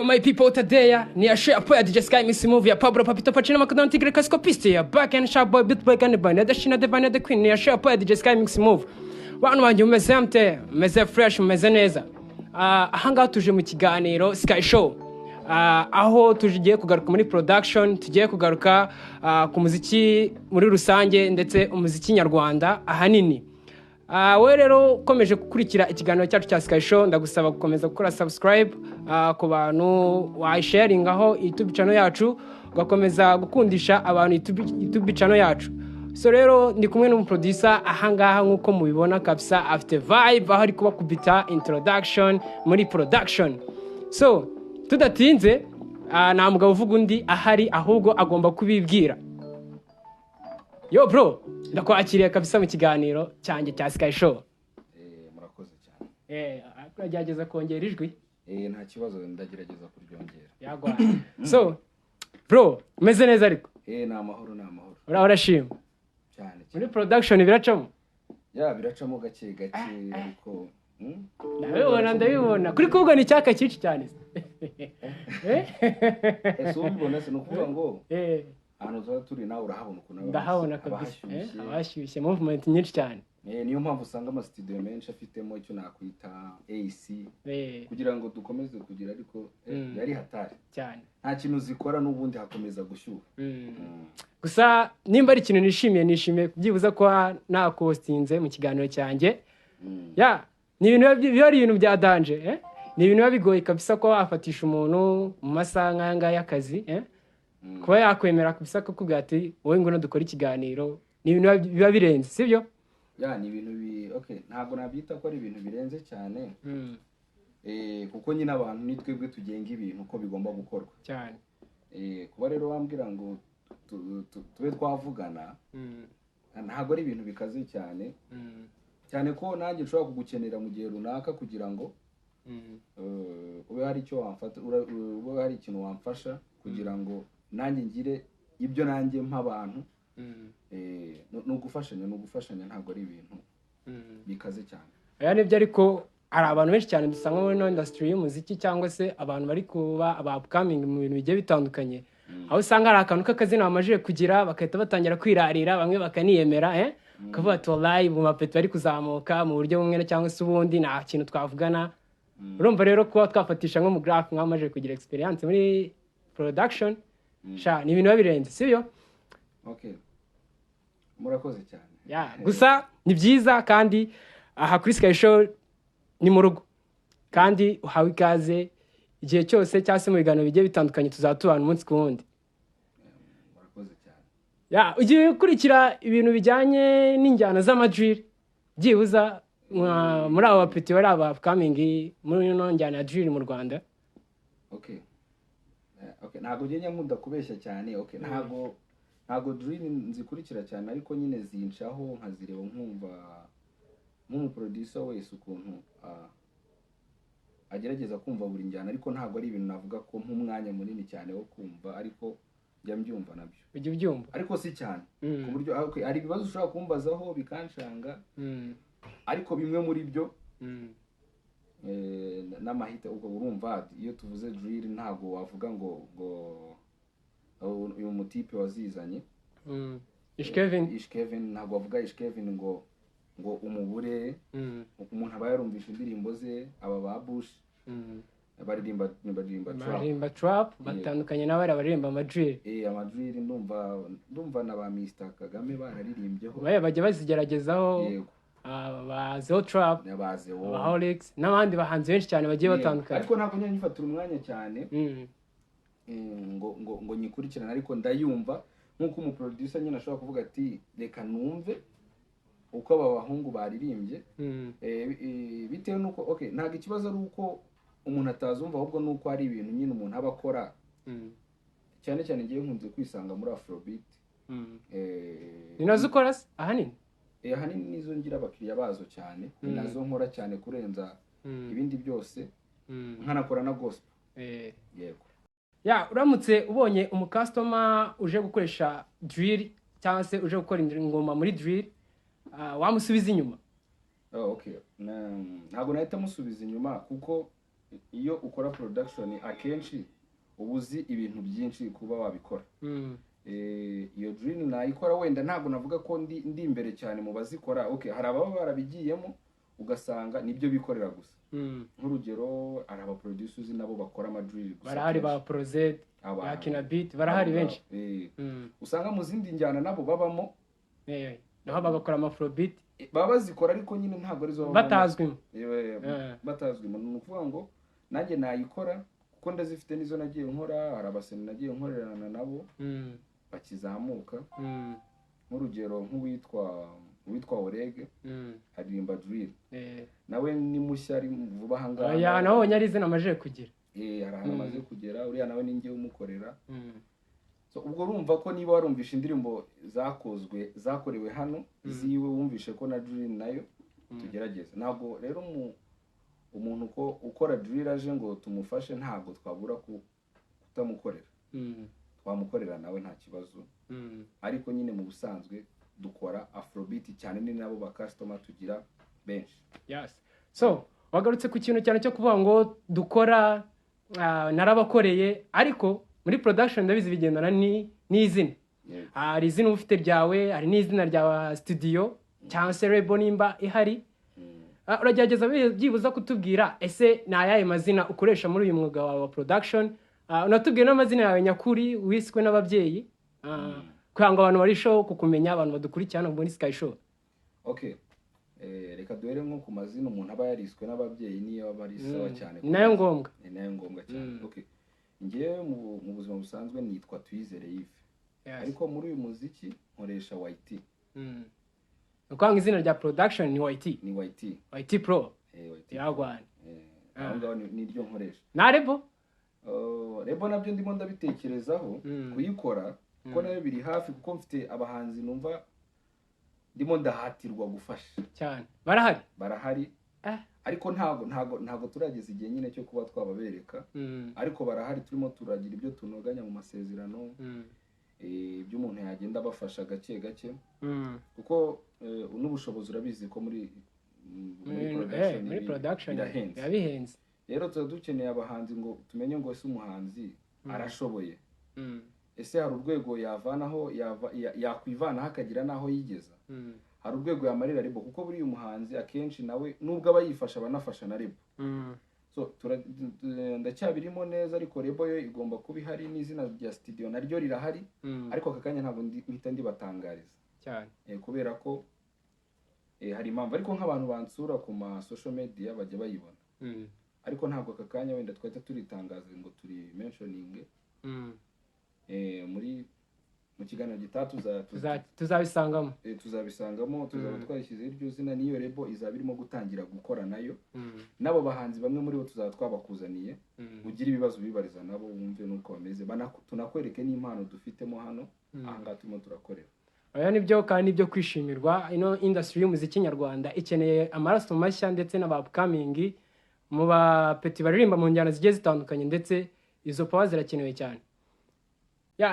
My people today, ni share po ya DJ Sky Miss Movie ya Pablo Papito Pacino Macadon Tigre Cascopiste ya Back and Sharp Boy Beat Boy Gun Band da Shina Devana the Queen ni share po ya DJ Sky Mix Move. Bantu banje mumeze mte, mumeze fresh, mumeze neza. Ahanga tuje mu kiganiro Sky Show. Aho tugiye kugaruka muri production, tugiye kugaruka ku muziki muri rusange ndetse umuziki nyarwanda ahanini. We rero ukomeje gukurikira ikiganiro cyacu cya Sky Show ndagusaba gukomeza gukora subscribe ku bantu washaringaho YouTube channel yacu ugakomeza gukundisha abantu YouTube channel yacu. So rero ndi kumwe n'umuproducer ahangaha nkuko mubibona kabisa afite vibe aho ari kuba kubita introduction muri production. So tudatinze nta mugabo uvuga undi ahari ahubwo agomba kubibwira. Yo bro, ndakwakiriye kabisa mu kiganiro cyanjye cya Sky Show. Murakoze cyane. Agerageza kongera ijwi. Nta kibazo ndagerageza kuryongera. Yagwa. So, bro, umeze neza ariko? Ni amahoro. Urashima? Cyane. Muri production biracamo? Biracamo gake ariko ndabibona. Kuri kuvuga ni cyaka cyinshi cyane. So ubibona se no kuvuga ngo ahantu tuba turi nawe urahabona ukuntu ndahabona kabisa abashyushye movement nyinshi cyane. Niyo mpamvu usanga ama studio menshi afitemo icyo nakwita AC kugira ngo dukomeze kugira ariko yari hatari cyane nta kintu zikora n'ubundi hakomeza gushyuha. Gusa nimba ari ikintu nishimiye kubyibuza ko napostinze mu kiganiro cyanjye. Ni ibintu ari ibintu bya danger ni ibintu bigoye kabisa ko wafatisha umuntu mu masaha nk'aya y'akazi kuba yakwemera kubisa ko kubwira ati wowe ngo dukora ikiganiro ni ibintu biba birenze sibyo? Ni ibintu okay ntabwo nabyita ko ari ibintu birenze cyane kuko nyine abantu ni twebwe tugenga ibintu uko bigomba gukorwa cyane. Kuba rero wambwira ngo tube twavugana ntabwo ari ibintu bikaze cyane cyane ko nanjye nshobora kugukenera mu gihe runaka kugira ngo ube hari icyo wamfata ube hari ikintu wamfasha kugira ngo nanjye ngire ibyo nanjye mp'abantu no gufashanya ntabwo ari ibintu bikaze cyane. Nibyo ariko hari abantu benshi cyane dusanga muri industry y'umuziki cyangwa se abantu bari kuba upcoming mu bintu bigiye bitandukanye aho usanga hari akantu k'akazina bamajije kugira bakahita batangira kwirarira bamwe bakaniyemera kavuga ati wallahi mu mapeti bari kuzamuka mu buryo bumwe cyangwa se ubundi nta kintu twavugana. Urumva rero kuba twafatisha nko mu graph mwamaje kugira experience muri production ni ibintu birenze sibyo? Okay. Murakoze cyane. Gusa ni byiza kandi aha kuri Sky Show ni mu rugo kandi uhawe ikaze igihe cyose cyase mu biganiro bigiye bitandukanye tuzatubana umunsi ku wundi. Murakoze cyane. Ugiye gukurikira ibintu bijyanye n'injyana z'amadrill byibuza muri aba bapeti bari aba upcoming muri ino njyana ya drill mu Rwanda. Okay ntabwo ngenya nkunda kubeshya cyane. Ntabwo drill nzikurikira cyane ariko nyine zincaho nkazireba nkumva nk'umuproducer wese ukuntu agerageza kumva buri njyana ariko ntabwo ari ibintu navuga ko nk'umwanya munini cyane wo kumva ariko njya mbyumva nabyo. Ujye ubyumva ariko si cyane ku buryo ari ibibazo ushobora kumbazaho bikanshanga ariko bimwe muri byo n'amahita ubwo urumva iyo tuvuze drill ntabwo wavuga ngo uyu mutipe wazizanye Ishkevin ntabwo wavuga Ishkevin ngo umubure umuntu aba yarumvisha indirimbo ze aba ba Bush baririmba trap batandukanye n'abari baririmba amadrill amadrill ndumva na ba Mr Kagame bararirimbyeho bajya bazigeragezaho bazeho trap Holix n'abandi bahanzi benshi cyane bagiye batandukanye ariko ntabwo nyifatira umwanya cyane ngo nyikurikirana ariko ndayumva nkuko umuproducer nyine ashobora kuvuga ati reka numve uko aba bahungu baririmbye bitewe nuko ntabwo ikibazo ari uko umuntu atazumva ahubwo nuko ari ibintu nyine umuntu aba akora cyane cyane ngiye nkunze kwisanga muri Afrobeat ni nazo ukora ahanini nizo ngira abakiriya bazo cyane nazo nkora cyane kurenza ibindi byose nkanakora na gospel. Yego uramutse ubonye umukastoma uje gukoresha drill cyangwa se uje gukora ingoma muri drill wamusubiza inyuma? Okay ntabwo nahita musubiza inyuma kuko iyo ukora production akenshi uba uzi ibintu byinshi kuba wabikora. Iyo drill nayikora wenda ntabwo navuga ko ndi imbere cyane mu bazikora. Okay, hari ababa barabigiyemo ugasanga nibyo bikorera gusa. Nk'urugero ari aba producers nabo bakora ama drill gusa. Barahari ba Prozed, yakina beat, barahari benshi. Usanga mu zindi njyana nabo babamo. Naho bagakora ama afrobeat. Baba bazikora ariko nyine ntabwo arizo batazwimo. Batazwimo. Ni ukuvuga ngo nanjye nayikora kuko ndazifite nizo nagiye nkora, hari abaseni nagiye nkorerana nabo bakizamuka. Nk'urugero nk'uwitwa Eleeh aririmba drill. Nawe ni mushya ari vuba hangana. Naho nyarize namaje kugira. Hari amaze kugera, uriya nawe ninjye umukorera. So ubwo urumva ko niba warumvisha indirimbo zakorewe hano ziwe wumvishe ko na drill nayo tugerageza. Ntabwo rero umuntu ko ukora drill aje ngo tumufashe ntabwo twabura kutamukorera. Twamukorera nawe nta kibazo. Ariko nyine mu busanzwe dukora afrobeat cyane, ni nabo ba customer tugira benshi. Yes. So wagarutse ku kintu cyane cyo kuvuga ngo dukora narabakoreye, ariko muri production ndabizi bigendana n'izina. Hari izina ufite ryawe, hari n'izina rya studio cyangwa se label nimba ihari. Uragerageza byibuza kutubwira ese ni ayahe mazina ukoresha muri uyu mwuga wa production? Unatubwiye n'amazina yawe nyakuri wiswe n'ababyeyi kugira ngo abantu barisho kukumenya, abantu badukurikirana muri Sky Show. Okay. Reka duhere nko ku mazina umuntu aba yariswe n'ababyeyi niyo aba ari sawa cyane. Nayo ngombwa. Nayo ngombwa cyane. Okay. Ngiye mu buzima busanzwe nitwa Twizere Yves. Ariko muri uyu muziki nkoresha YT. Ukwanga izina rya production ni YT. Ni YT. YT Pro. YT. Yagwana. Ahongaho ni ryo nkoresha. Na Reba? Reba nabyo ndimo ndabitekerezaho kuyikora kuko nayo biri hafi, kuko mfite abahanzi numva ndimo ndahatirwa gufasha cyane. Barahari. Ariko ntago turageza igihe nyine cyo kuba twababereka. Ariko barahari, turimo turagira ibyo tunoganya mu masezerano. Ibyo umuntu yagenda abafasha gake gake. Kuko n'ubushobozi urabizi ko muri production birahenze. Rero dukeneye abahanzi ngo tumenye ngo ese umuhanzi arashoboye. Ese hari urwego yavanaho yakwivanaho akagira naho yigeza. Hari urwego yamarira Reba, kuko buri umuhanzi akenshi nawe nubwo aba yifasha abanafasha na Reba. So ndacyabirimo neza, ariko Reba yo igomba kuba ihari, n'izina rya studio naryo rirahari. Ariko akakanya ntabwo mpita ndibatangariza cyane kubera ko hari impamvu. Ariko nk'abantu bansura ku ma social media bajya bayibona. Ariko ntabwo akakanya wenda twahita turitangaza ngo turi mentioning mu kiganiro gitatu tuzabisangamo. Tuzaba twashyizeho iryo zina, niyo Reba izaba irimo gutangira gukora nayo. Nabo bahanzi bamwe muri bo tuzaba twabakuzaniye, ugira ibibazo bibariza nabo wumve nuko bameze, tunakwereke n'impano dufitemo hano ahangaha turimo turakorera. Aya nibyo kandi nibyo kwishimirwa. Ino industry y'umuziki nyarwanda ikeneye amaraso mashya ndetse n'aba upcoming mu ba petit baririmba mu njyana zigiye zitandukanye, ndetse izo power zirakenewe cyane.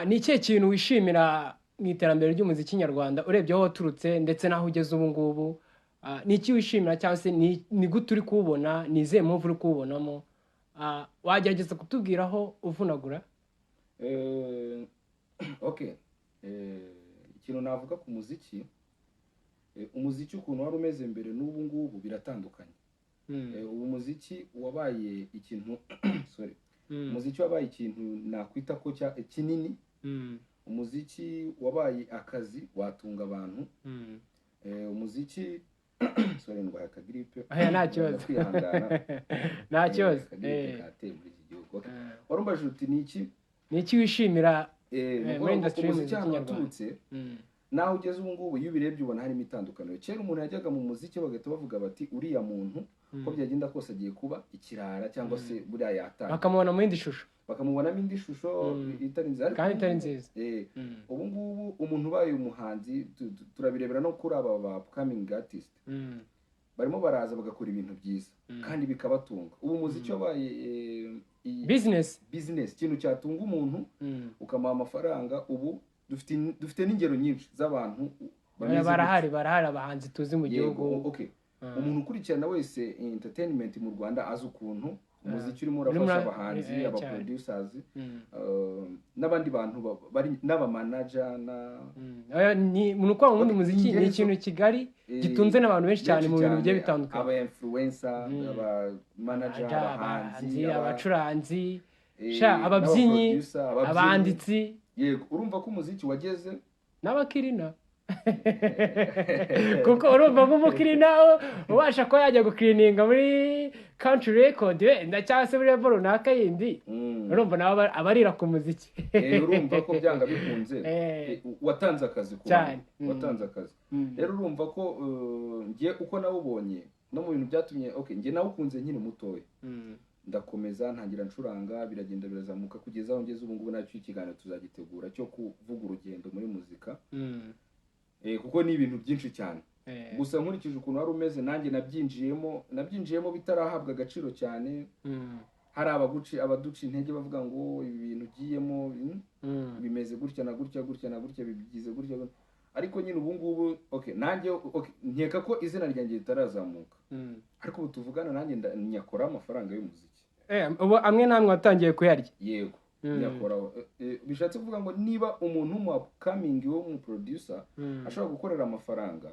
Ni ikihe kintu wishimira mu iterambere ry'umuziki nyarwanda urebye aho waturutse ndetse naho ugeze ubu ngubu? Ni iki wishimira cyangwa se ni gute uri kuwubona, ni izihe mpamvu uri kuwubonamo? Wagerageza kutubwiraho uvunagura? Okay. Ikintu navuga ku muziki, umuziki ukuntu wari umeze mbere n'ubu ngubu biratandukanye. Ubu muziki wabaye ikintu umuziki wabaye ikintu nakwita ko kinini. Umuziki wabaye akazi watunga abantu. Umuziki ndwaye akagiripe. Nta kibazo. Nta kibazo. Warumbaje uti ni iki wishimira muri industry y'umuziki nyarwanda? Naho ugeze ubu ngubu iyo ubirebye ubona harimo itandukaniro. Kera umuntu yajyaga mu muziki bagahita bavuga bati uriya muntu ko byagenda kose agiye kuba ikirara cyangwa se buriya yatanga, bakamubona mu yindi shusho, bakamubonamo indi shusho itari nziza, kandi itari nziza. Ubu ngubu umuntu ubaye umuhanzi turabirebera no kuri aba ba upcoming artist, barimo baraza bagakora ibintu byiza kandi bikabatunga. Ubu umuziki wabaye business, ikintu cyatunga umuntu ukamuha amafaranga. Ubu dufite n'ingero nyinshi z'abantu barahari abahanzi tuzi mu gihugu. Umuntu ukurikirana wese entertainment mu Rwanda azi ukuntu umuziki urimo urafasha abahanzi aba producers n'abandi bantu bari n'aba manager ni nuko ubundi umuziki ni ikintu kigari gitunze n'abantu benshi cyane mu bintu bigiye bitandukanye, aba influencer, aba manager, abahanzi, abacuranzi, ababyinnyi, abanditsi. Yego, urumva ko umuziki wageze n'abakirina kuko urumva nk'umukirina ubasha ko yajya gukirininga muri country record wenda cyangwa se muri level runaka yindi, urumva nawe abarira ku muziki. Urumva ko byanga bikunze watanze akazi ku bantu, watanze akazi. Rero urumva ko ngiye uko nawubonye no mu bintu byatumye ngiye nawukunze nkiri mutoya, ndakomeza ntangira ncuranga, biragenda birazamuka kugeza aho ngeze ubu ngubu nacyo ikiganiro tuzagitegura cyo kuvuga urugendo muri muzika. Kuko ni ibintu byinshi cyane, gusa nkurikije ukuntu wari umeze nanjye nabyinjiyemo bitarahabwa agaciro cyane. Hari abaduca intege bavuga ngo ibi bintu ugiyemo bimeze gutya na gutya bigize gutya, ariko nyine ubu ngubu nanjye nkeka ko izina ryanjye ritarazamuka, ariko ubu tuvugana nanjye nyakora amafaranga y'umuziki. Ubu amwe namwe watangiye kuyarya. Yego, nyakora. Bishatse kuvuga ngo niba umuntu w'umucoming wo producer ashobora gukorera amafaranga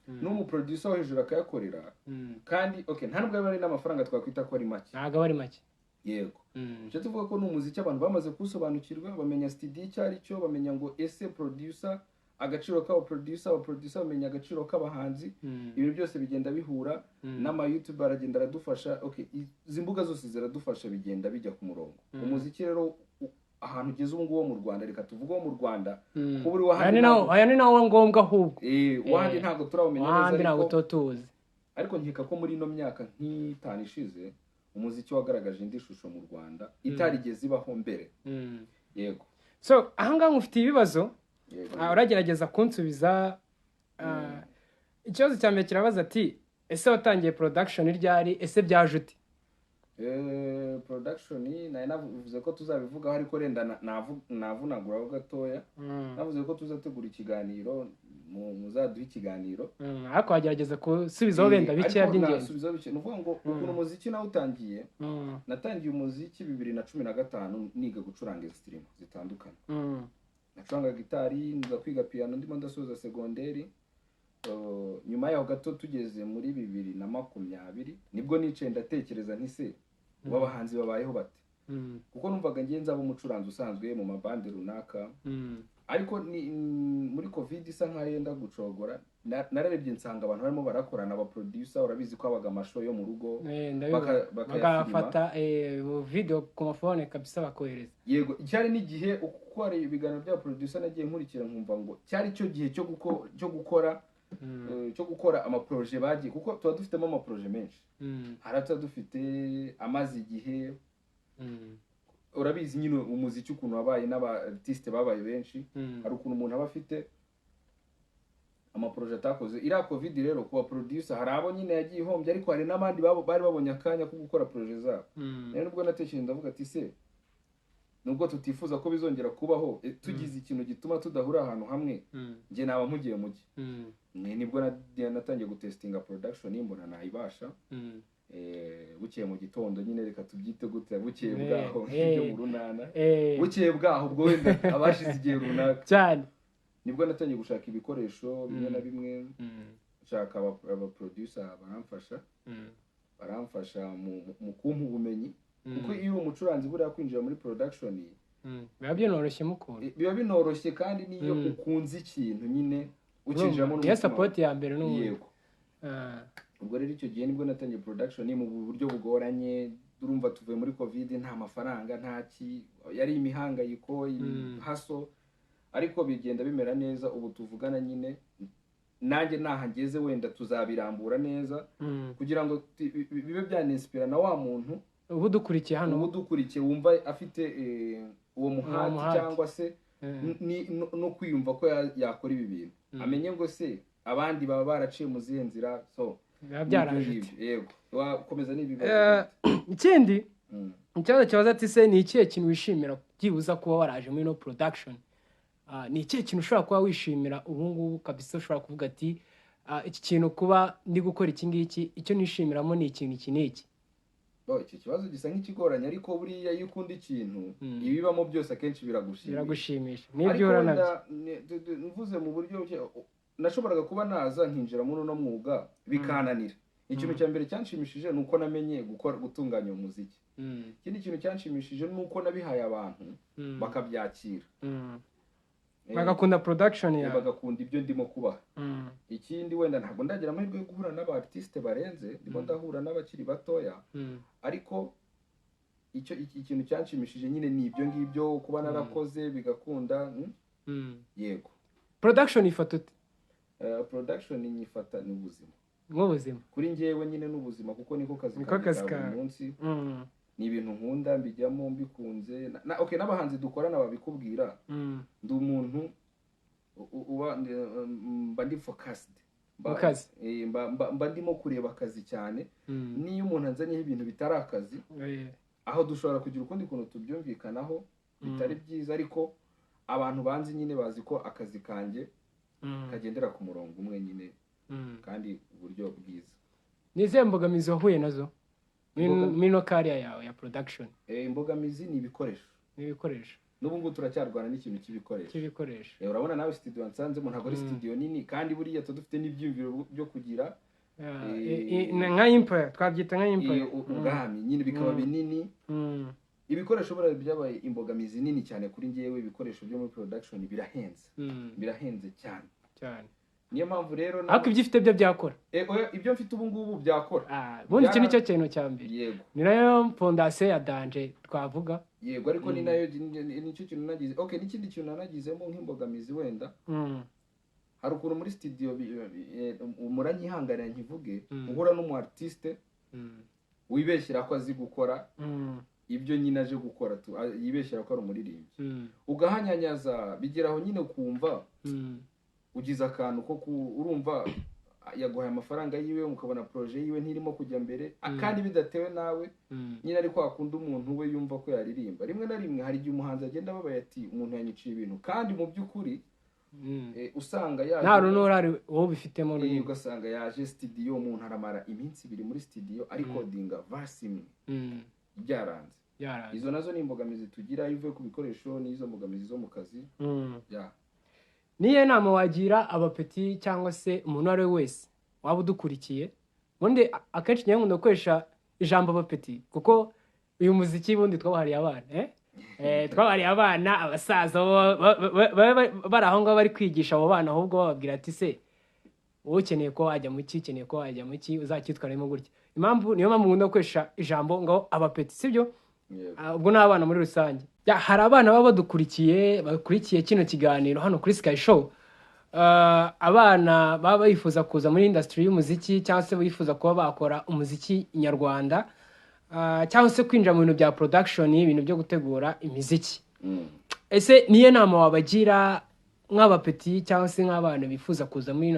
n'umuproducer wo hejuru akayakorera, kandi nta nubwo ari n'amafaranga twakwita ko ari make, ntabwo ari make. Yego, bishatse kuvuga ko n'umuziki abantu bamaze kusobanukirwa, bamenya studio icyo ari cyo, bamenya ngo ese producer agaciro k'aba producer bamenya agaciro k'abahanzi. Ibintu byose bigenda bihura, n'ama YouTube aragenda aradufasha. Izi mbuga zose ziradufasha, bigenda bijya ku murongo. Umuziki rero ahantu ugeze ubu ngubu mu Rwanda, reka tuvuge wo mu Rwanda kuba uri wahandi aya ni nawo ngombwa ahubwo wahandi ntabwo turawumenya neza, ntabwo tutuzi. Ariko nkeka ko muri ino myaka nk'itanu ishize umuziki wagaragaje indi shusho mu Rwanda itarigeze ibaho mbere. Yego, so ahangaha ngufite ibibazo uragerageza kunsubiza. Ikibazo cya mbere kirabaza ati ese watangiye production ryari, ese byaje ute? Production nayo navuze ko tuzabivugaho, ariko renda navunaguraho gatoya. Navuze ko tuzategura ikiganiro, muzaduha ikiganiro, ariko wagerageza gusubizaho wenda bikeya by'ingenzi. Nuvuga ngo ukuntu umuziki nawe utangiye, natangiye umuziki 2015 niga gucuranga instrument zitandukanye. Nacuranga gitari, nza kwiga piano ndimo ndasoza segonderi. Nyuma yaho gato tugeze muri 2020 nibwo nicaye ndatekereza nti se w'abahanzi babayeho bate, kuko numvaga ngiye nzaba umucuranzi usanzwe mu mabande runaka. Ariko muri covid isa nkaho yenda gucogora, nararebye nsanga abantu barimo barakorana, aba producer urabizi ko abaga amashow yo mu rugo bakafata video ku mafone kabisa bakohereza. Yego, cyari n'igihe uko ari ibiganiro bya producer nagiye nkurikira nkumva ngo cyari cyo gihe cyo gukora ama projet bagiye, kuko tuba dufitemo ama projet menshi. Harata dufite amazi igihe, urabizi nyine umuziki ukuntu wabaye n'aba artiste babaye benshi. Hari ukuntu umuntu aba afite ama projet atakoze. Ira covid rero kuba producer hari abo nyine yagiye ihombye, ariko hari n'abandi bari babonye akanya ko gukora projet zabo. Rero nubwo natekereje ndavuga ati se nubwo tutifuza ko bizongera kubaho, tugize ikintu gituma tudahura ahantu hamwe, nge naba mugiye mujye. Nibwo natangiye gutestinga production mbona nayibasha. Bukeye mu gitondo nyine reka tubyite gute, bukeye bwaho ibyo mu runana, bukeye bwaho ubwo wenda abashize igihe runaka cyane, nibwo natangiye gushaka ibikoresho bimwe na bimwe. Nshaka aba producer baramfasha mu kumpa ubumenyi, kuko iyo umucuranzi buriya kwinjira muri production biba binoroshye, kandi niyo ukunze ikintu nyine ukinjiramo n'umutima, support ya mbere n'ubu. Yego, ubwo rero icyo gihe nibwo natangiye production mu buryo bugoranye. Urumva tuvuye muri covid, nta mafaranga ntaki, yari imihangayiko haso, ariko bigenda bimera neza. Ubu tuvugana nyine nanjye nahageze, wenda tuzabirambura neza kugira ngo bibe byaninspira na wa muntu ubu dukurikiye hano, ubu dukurikiye wumva afite uwo muhati cyangwa se no kwiyumva ko yakora ibi bintu, amenye ngo se abandi baba baraciye mu zihe nzira. So yego, wakomeza n'ibibazo. Ikindi ikibazo kibaza ati se ni ikihe kintu wishimira byibuza kuba waraje muri no production? Ni ikihe kintu ushobora kuba wishimira ubu ngubu kabisa, ushobora kuvuga ati iki kintu kuba ndi gukora iki ngiki, icyo nishimiramo ni ikintu iki n'iki? iki kibazo gisa nk'ikigoranye ariko buriya iyo ukunda ikintu ibibamo byose akenshi biragushimisha n'ibyo uranabyo mvuze mu buryo nashoboraga kuba naza nkinjira muri uno mwuga bikananira. Ikintu cya mbere cyanshimishije ni uko namenye gutunganya umuziki. Ikindi kintu cyanshimishije ni uko nabihaye abantu bakabyakira, bagakunda production yawe, bagakunda ibyo ndimo kubaha. Ikindi wenda ntabwo ndagira amahirwe yo guhura n'abartiste barenze, ndimo ndahura n'abakiri batoya, ariko ikintu cyanshimishije nyine ni ibyo ngibyo, kuba narakoze bigakunda. Yego. Production ifata ute? Production nyifata ni ubuzima. Nk'ubuzima kuri njyewe nyine n'ubuzima, kuko niko kazi ka buri munsi. Ni ibintu nkunda, mbijyamo mbikunze. Okay, n'abahanzi dukorana babikubwira. Ndi umuntu mba ndi focused mba ndimo kureba akazi cyane. Niyo umuntu anzanyeho ibintu bitari akazi, aho dushobora kugira ukundi kuntu tubyumvikanaho bitari byiza, ariko abantu banzi nyine bazi ko akazi kanjye kagendera ku murongo umwe nyine, kandi uburyo bwiza. Nize mbogamizi wahuye nazo mino career yawe ya production? Imbogamizi ni ibikoresho. N'ubu ngubu turacyarwana n'ikintu cy'ibikoresho. Urabona nawe studio nsanzemo ntabwo ari studio nini, kandi buriya dufite n'ibyumviro byo kugira nka Empire, twabyita nka Empire ubwami nyine bikaba binini. Ibikoresho buriya byabaye imbogamizi nini cyane kuri njyewe. Ibikoresho byo muri production birahenze cyane. Niyo mpamvu rero ariko ibyo ufite byo byakora. Ibyo mfite ubu ngubu byakora. Ubundi iki nicyo kintu cya mbere. Yego. Ni nayo fondation ya danger twavuga. Yego, ariko ni nayo nicyo kintu nagize. Okay, n'ikindi kintu nanagizemo nk'imbogamizi wenda. Hari ukuntu muri studio muranyihanganira nkivuge, uhura n'umu artiste wibeshyira ko azi gukora ibyo nyine aje gukora, yibeshyira ko ari umuririmbyi, ugahanyanyaza bigeraho nyine kumva ugize akantu ko urumva yaguhaye amafaranga yiwe, mukabona projet yiwe ntirimo kujya mbere, kandi bidatewe nawe nyine, ariko akunda umuntu we yumva ko yaririmba. Rimwe na rimwe hari igihe umuhanzi agenda babaye ati umuntu yanyiciye ibintu, kandi mu by'ukuri usanga yaje nta runurari wowe bifitemo n'uyu, ugasanga yaje studio, umuntu aramara iminsi 2 muri studio ariko dinga verse imwe byaranze. Izo nazo ni imbogamizi tugira ivuye ku bikoresho, n'izo mbogamizi zo mu kazi. Niye nama wagira abapeti cyangwa se umuntu ari wese waba udukurikiye? Ubundi akenshi nkunda gukoresha ijambo abapeti kuko uyu muziki bundi twabahariye abana, twabahariye abana, abasaza bari aho ngaho bari kwigisha abo bana, ahubwo bababwira ati se wowe ukeneye ko wajya mu ki, ukeneye ko wajya mu ki, uzakitwaramo gutya. Niyo mpamvu nkunda gukoresha ijambo ngo abapeti, sibyo? Ubwo n'abana muri rusange. Hari abana baba bakurikiye kino kiganiro hano kuri Sky Show, abana baba bifuza kuza muri industry y'umuziki, cyangwa se bifuza kuba bakora umuziki nyarwanda, cyangwa se kwinjira mu bintu bya production, ibintu byo gutegura imiziki. Ese niye nama wabagira nk'abapeti cyangwa se nk'abana bifuza kuza muri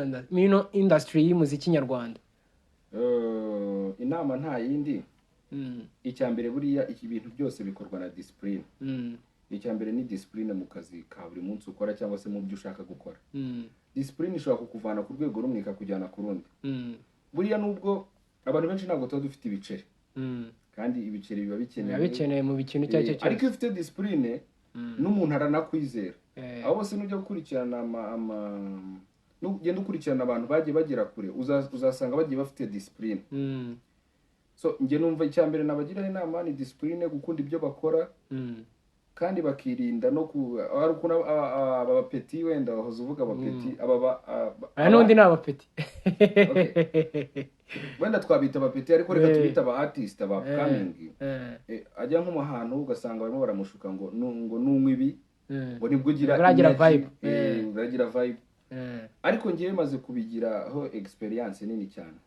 industry y'umuziki nyarwanda? Inama nta yindi. Icyambere buriya ibintu byose bikorwa na discipline. Icyambere ni discipline mu kazi ka buri munsi ukora, cyangwa se mu byo ushaka gukora. Discipline ishobora kukuvana ku rwego rumwe ikakujyana ku rundi. Buriya nubwo abantu benshi ntabwo tuba dufite ibiceri, kandi ibiceri biba bikenewe mu bikintu icyo ari cyo cyose. Ariko iyo ufite discipline n'umuntu aranakwizera. Abo bose nujya gukurikirana ugenda ukurikirana abantu bagiye bagera kure, uzasanga bagiye bafite discipline. So nge numva icyambere nabagira inama ni discipline, gukunda ibyo bakora, kandi bakirinda no ari ukuntu abapeti wenda wahoze uvuga abapeti aya n'undi ni abapeti. Wenda twabita abapeti, ariko reka tubita aba artist, aba coming. Ajya nko mu hantu ugasanga barimo baramushuka ngo nunywa ibi ngo nibwo uragira vibe. Ariko ngiye maze kubigiraho experience nini cyane.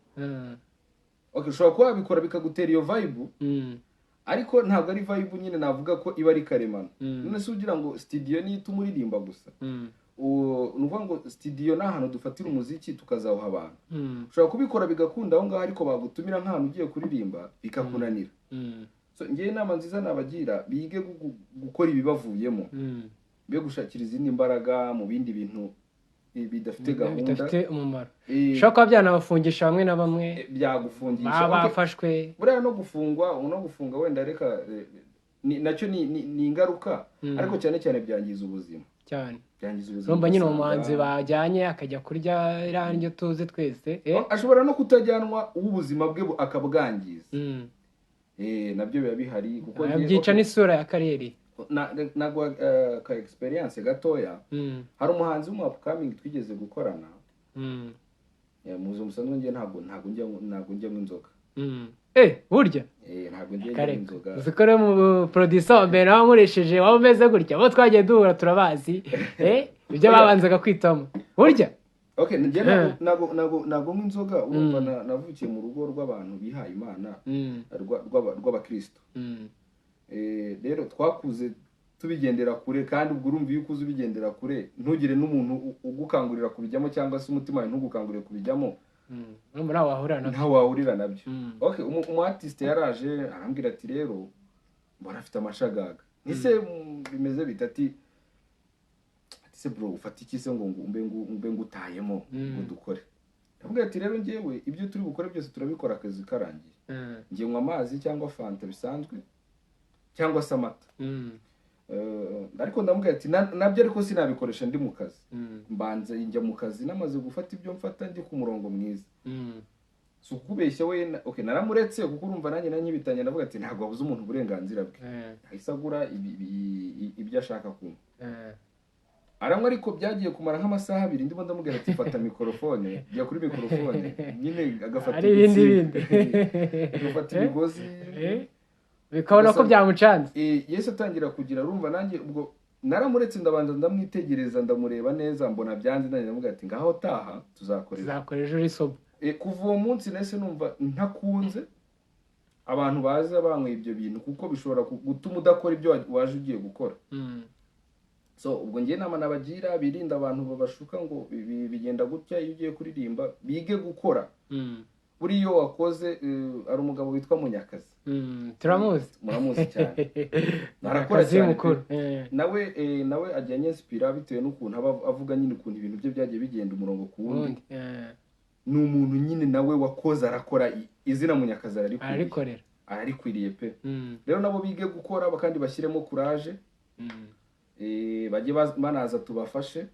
Okay, ushobora kuba wabikora bikagutera iyo vibe, ariko ntabwo ari vibe nyine navuga ko iba ari karemano. None se ugira ngo studio ni tumuririmba gusa? Nuvuga ngo studio ni ahantu dufatira umuziki tukazawuha abantu. Ushobora kubikora bigakunda aho ngaho, ariko bagutumira nk'ahantu ugiye kuririmba bikakunanira. So ngiye inama nziza nabagira, bige gukora ibibavuyemo, be gushakira izindi imbaraga mu bindi bintu bidafite gahunda bidafite umumaro ushobora kuba byanabafungisha bamwe na bamwe byagufungisha bafashwe buriya no gufunga wenda reka nacyo ni ingaruka ariko cyane cyane byangiza ubuzima cyane byangiza ubuzima urumva nyine umuhanzi bajyanye akajya kurya irangi tuzi twese ashobora no kutajyanwa ubuzima bwe akabwangiza nabyo biba bihari kuko byica n'isura ya kariyeri nagwa ka experience gatoya hari umuhanzi w'umupcoming twigeze gukorana muzo musanzwe ngiye ntabwo njya mu inzoga burya ntabwo ngiye mu inzoga zikore mu producer wa mbere wamuresheje waba umeze gutya abo twagiye duhura turabazi ibyo babanzaga kwitamo burya okay ntabwo mu inzoga urumva navukiye mu rugo rw'abantu bihaye Imana rw'abakristo rero twakuze tubigendera kure kandi ubwo urumva iyo ukuze ubigendera kure ntugire n'umuntu ugukangurira kubijyamo cyangwa se umutima wawe ntugukangurire kubijyamo ntawe wahurira nabyo okay umu artist yaraje arambwira ati rero mbona afite amashagaga nise bimeze bitati se bro ufata iki se ngo umbe ngutayemo ngo dukore ndabwira ati rero ngewe ibyo turi gukora byose turabikora akazi karangiye ngiye nywa amazi cyangwa fanta bisanzwe cyangwa se amata ariko ndamubwira ati nabyo ariko sinabikoresha ndi mu kazi mbanze njya mu kazi namaze gufata ibyo mfata ndi ku murongo mwiza so kubeshya we okay naramuretse kuko urumva nanjye nanyibitanye ndavuga ati ntabwo wabuze umuntu uburenganzira bwe isagura ibyo ashaka kumva aramwe ariko byagiye kumara nk'amasaha 2 ndimo ndamubwira ati fata mikrofone jya kuri mikrofone nyine agafata ibindi agafata imigozi bikabona ko byamucanze Yesu atangira kugira urumva nanjye ubwo naramuretse ndabanza ndamwitegereza ndamureba neza mbona byanze nanjye ndamubwira ati ngaho taha tuzakorera ejo risobo kuva uwo munsi nese numva ntakunze abantu baza banyweye ibyo bintu kuko bishobora gutuma udakora ibyo waje ugiye gukora so ubwo ngiye nama nabagira birinda abantu babashuka ngo bigenda gutya iyo ugiye kuririmba bige gukora buri iyo wakoze ari umugabo witwa Munyakazi muramuzi cyane narakora cyane nawe ajyanye inspira bitewe n'ukuntu avuga nyine ukuntu ibintu bye byagiye bigenda umurongo ku wundi ni umuntu nyine nawe wakoze arakora izina Munyakazi ararikwiriye pe rero nabo bige gukora kandi bashyiremo courage bajye banaza tubafashe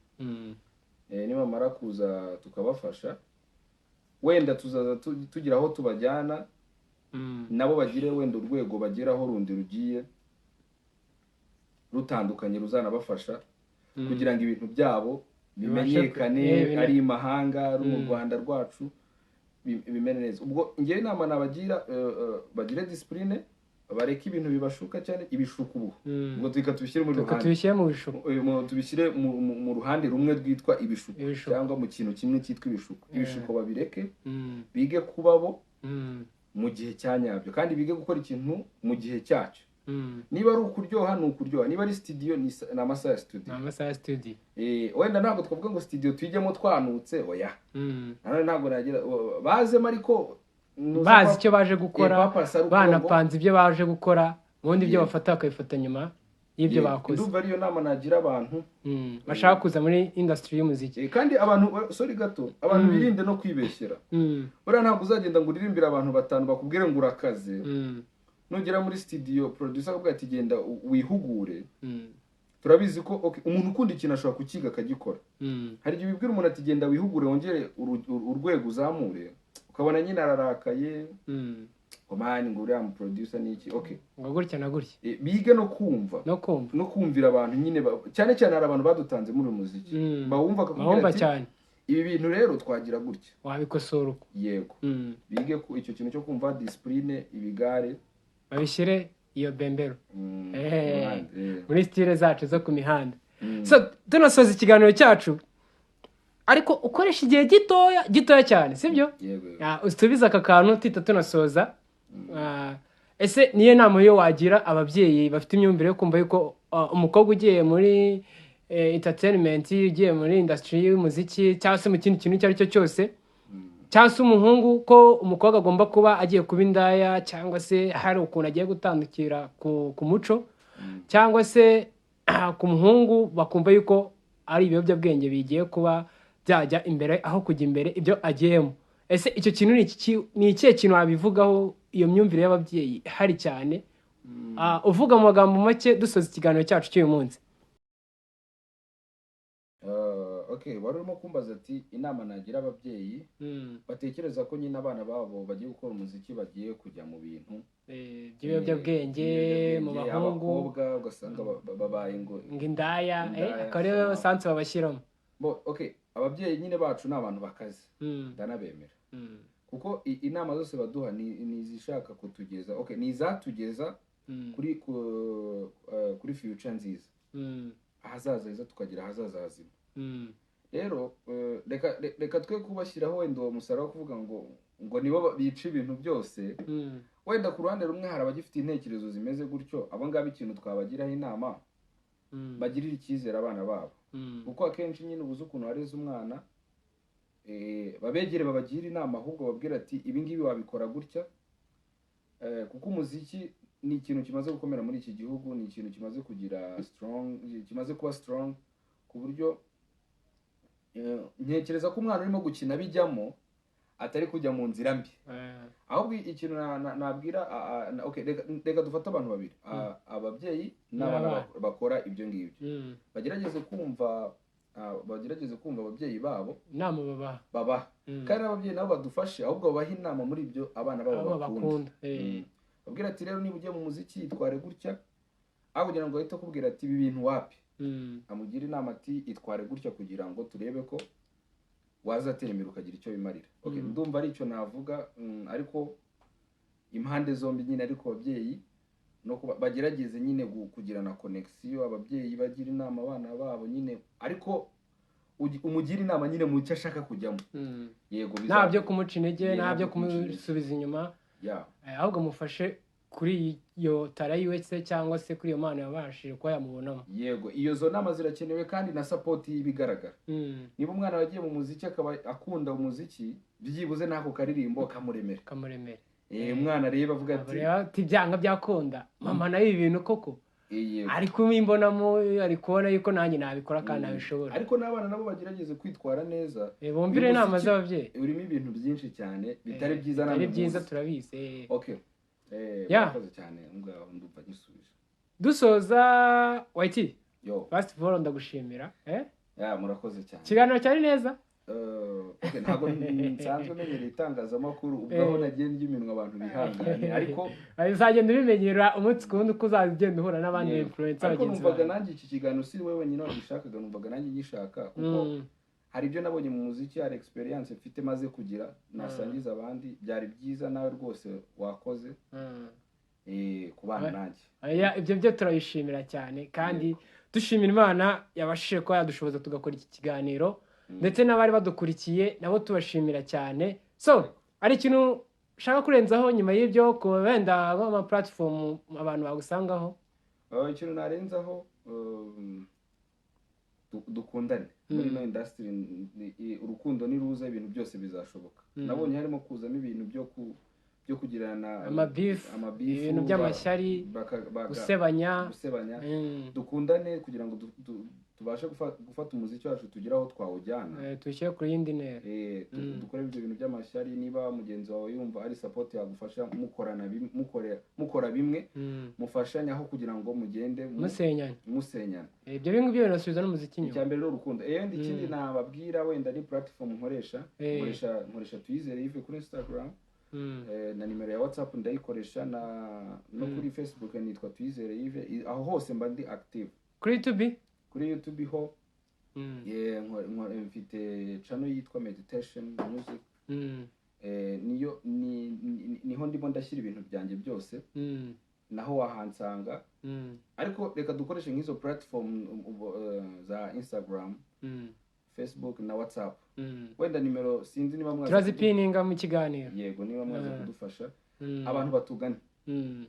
nibamara kuza tukabafasha wenda tuzaza tugira aho tubajyana nabo bagire wenda urwego bageraho rundi rugiye rutandukanye ruzanabafasha kugira ngo ibintu byabo bimenyekane ari imahanga ari mu Rwanda rwacu bimene neza ubwo ngiye inama nabagira bagire discipline bareke ibintu bibashuka cyane ibishuku ubu ngo tubishyire mu ruhande tubishyire mu ruhande rumwe rwitwa ibishuku cyangwa mu kintu kimwe cyitwa ibishuku babireke bige kubabo mu gihe cyanyabyo kandi bige gukora ikintu mu gihe cyacyo niba ari ukuryoha ni ukuryoha niba ari studio ni amasaha ya studio wenda ntabwo twavuga ngo studio tuyijyemo twanutse oya ntabwo nagira bazemo ariko bazi icyo baje gukora banapanze ibyo baje gukora ubundi ibyo bafata bakabifata nyuma y'ibyo bakoze ndumva ariyo nama nagira abantu bashaka kuza muri industry y'umuziki kandi abantu sorry gato abantu birinde no kwibeshyera buriya ntabwo uzagenda ngo uririmbire abantu 5 bakubwire ngo urakaze nugera muri studio producer akubwira ati genda wihugure turabizi ko umuntu ukunda ikintu ashobora kukiga akagikora hari igihe ubibwira umuntu ati genda wihugure wongere urwego uzamure ukabona nyine ararakaye komani ngo uriya mu producer niki ngo gutya na gutya bige no kumvira abantu nyine cyane cyane hari abantu badutanze muri muziki bawumva akakubwira ati ibi bintu rero twagira gutya wabikosora uko yego bige ku icyo kintu cyo kumva discipline ibigare babishyire iyo bembero muri style zacu zo ku mihanda so tunasoza ikiganiro cyacu ariko ukoresha igihe gitoya cyane sibyo ustubiza aka kantu tita tunasoza ese niyo nama yo wagira ababyeyi bafite imyumvire yo kumva yuko umukobwa ugiye muri entertainment ugiye muri industry y'umuziki cyangwa se mu kindi kintu icyo ari cyo cyose cyangwa se umuhungu ko umukobwa agomba kuba agiye kuba indaya cyangwa se hari ukuntu agiye gutandukira ku muco cyangwa se ku muhungu bakumva yuko ari ibiyobyabwenge bigiye kuba byajya imbere aho kujya imbere ibyo agiyemo. Ese icyo kintu ni ikihe kintu wabivugaho, iyo myumvire y'ababyeyi hari cyane? Uvuga mu magambo make dusoza ikiganiro cyacu cy'uyu munsi. Okay, wari urimo kumbaza ati inama nagira ababyeyi batekereza ko nyine abana babo bagiye gukora umuziki bagiye kujya mu bintu by'ibiyobyabwenge mu bahungu, abakobwa ugasanga babaye ngo indaya, akaba ariyo sanse babashyiramo. Okay, ababyeyi nyine bacu ni abantu bakaze, ndanabemera kuko inama zose baduha ni izishaka kutugeza, okay, ni izatugeza kuri future nziza, ahazaza heza, tukagira ahazaza hazima. Rero reka twe kubashyiraho wenda uwo musaruro wo kuvuga ngo nibo bica ibintu byose. Wenda ku ruhande rumwe hari abagifite intekerezo zimeze gutyo, abo ngabo ikintu twabagiraho inama, bagirira icyizere abana babo, kuko akenshi nyine ubuze ukuntu wareze umwana, babegere babagira inama, ahubwo babwira ati ibi ngibi wabikora gutya, kuko umuziki ni ikintu kimaze gukomera muri iki gihugu, ni ikintu kimaze kugira strong, kimaze kuba strong ku buryo ntekereza ko umwana urimo gukina bijyamo atari kujya mu nzira mbi. Ahubwo ikintu nabwira, okay, reka dufate abantu babiri, ababyeyi n'abana bakora ibyo ngibyo, bagerageze kumva ababyeyi babo inama babaha, kandi ababyeyi nabo badufashe, ahubwo babaha inama muri ibyo abana babo bakunda. Babwira ati rero niba ugiye mu muziki itware gutya, aho kugira ngo ahite akubwira ati ibi bintu wapi, amugira inama ati itware gutya kugira ngo turebe ko wazatera imbere ukagira icyo bimarira. Okay, ndumva ari icyo navuga, ariko impande zombi nyine, ariko ababyeyi no bagerageze nyine kugira na connection, ababyeyi bagira inama abana babo nyine, ariko umugira inama nyine mu cyo ashaka kujyamo. Yego, nta byo kumuca intege, nta byo kumusubiza inyuma, ahubwo mufashe kuri iyo tara yiwe se, cyangwa se kuri iyo mpano yabashije kuba yamubonamo. Yego, iyo zo nama zirakenewe, kandi na support y'ibigaragara. Niba umwana wagiye mu muziki akaba akunda umuziki, byibuze nako karirimbo kamuremere. Umwana reba avuga ati byanga byakunda, mama nayo ibi bintu koko ari kumimbonamo, ari kubona yuko nanjye nabikora kandi nabishobora. Ariko n'abana nabo bagerageze kwitwara neza, bumvire inama z'ababyeyi. Urimo ibintu byinshi cyane bitari byiza, ari byiza turabizi. Okay, murakoze cyane, ngaho ndumva gisubije. Dusoza Whitey, first of all ndagushimira. Murakoze cyane, ikiganiro cyari neza. Okay, ntabwo nsanzwe menyereye itangazamakuru, ubwo aho nagiye ry'iminwa abantu bihangane, ariko uzagenda ubimenyera umunsi ku wundi uko uzagenda uhura n'abandi influencer bagenzi bawe. Ariko numvaga nanjye iki kiganiro si wewe nyine wagishakaga, numvaga nanjye gishaka, kuko hari ibyo nabonye mu muziki, hari experience mfite maze kugira nasangiza abandi, byari byiza nawe rwose wakoze kubana nanjye. Ibyo byo turabishimira cyane, kandi dushimira Imana yabashije ko yadushoboza tugakora iki kiganiro, ndetse n'abari badukurikiye nabo tubashimira cyane. So ari ikintu ushaka kurenzaho nyuma y'ibyo, ko wenda ama platform abantu bagusangaho? Ikintu narenzaho, dukundane muri no industry, urukundo niruza ibintu byose bizashoboka. Nabonye harimo kuzamo ibintu byo kugirana amabeef, ibintu by'amashyari, gusebanya. Dukundane kugira ngo tubashe gufata umuziki wacu tugira aho twawujyana, tushyire kuri yindi ntera. Dukore ibyo bintu by'amashyari. Niba mugenzi wawe yumva ari support yagufasha, mukora bimwe, mufashanya aho kugira ngo mugende musenyana. Ibyo bintu byo binasubiza n'umuziki nyuma. Icyambere rero urukundo. Ikindi nababwira, wenda ni platform nkoresha Twizere kuri Instagram, na nimero ya WhatsApp ndayikoresha, no kuri Facebook nitwa Twizere, aho hose mba ndi active. Kuri YouTube ho mfite channel yitwa Meditation Music, niho ndimo ndashyira ibintu byanjye byose, naho wahansanga. Ariko reka dukoreshe nk'izo platform za Instagram, Facebook na WhatsApp. Wenda nimero sinzi niba mwaza turazipininga mu kiganiro. Yego, niba mwaza kudufasha abantu batugane,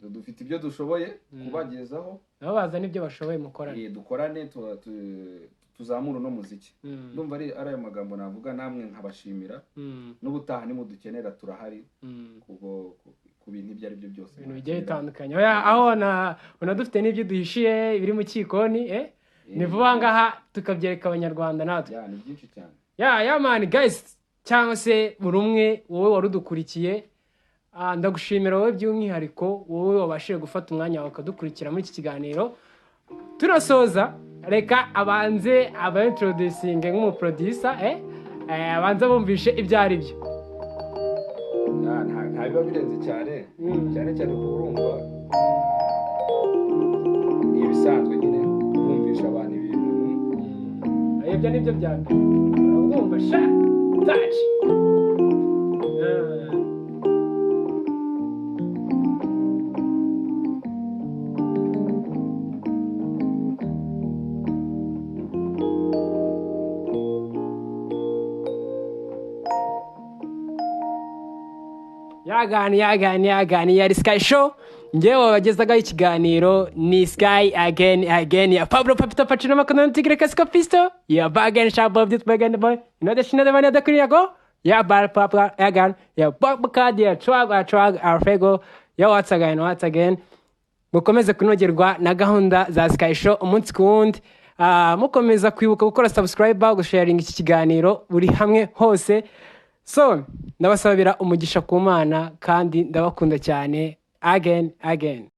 dufite ibyo dushoboye kubagezaho, nabo baza n'ibyo bashoboye mukorane. Dukorane tuzamura no muziki. Ndumva ari ayo magambo navuga, namwe nkabashimira. N'ubutaha nimudukenera turahari ku bintu ibyo ari byo byose, ibintu bigiye bitandukanye. Aho dufite n'ibyo duhishiye biri mu cyikoni, ni vuba ngaha tukabyereka abanyarwanda natwe. Ni byinshi cyane. ya man guys cyangwa se buri umwe wowe warudukurikiye ndagushimira wowe by'umwihariko wowe wabashije gufata umwanya wawe ukadukurikira muri iki kiganiro turasoza reka abanze introducing nk'umuproducer abanza bumvishe ibyo ari byo nta biba birenze cyane cyane kurumva ibisanzwe nyine kumvisha abantu ibintu ibyo nibyo bya mbere urumva sha touch yagani yari Sky Show ngewe wabagezagaho ikiganiro ni Sky again ya Pablo Papito Pacino Makono Tigre Cascopisto ya Bagen Shop of this Bagen boy the shina the vanilla the Kuri go ya Bar Papa again ya Bob Card ya Trag Arfego ya what's again mukomeze kunogerwa na gahunda za Sky Show umunsi ku wundi mukomeza kwibuka gukora subscribe gusharing iki kiganiro buri hamwe hose so ndabasabira umugisha ku Mana kandi ndabakunda cyane again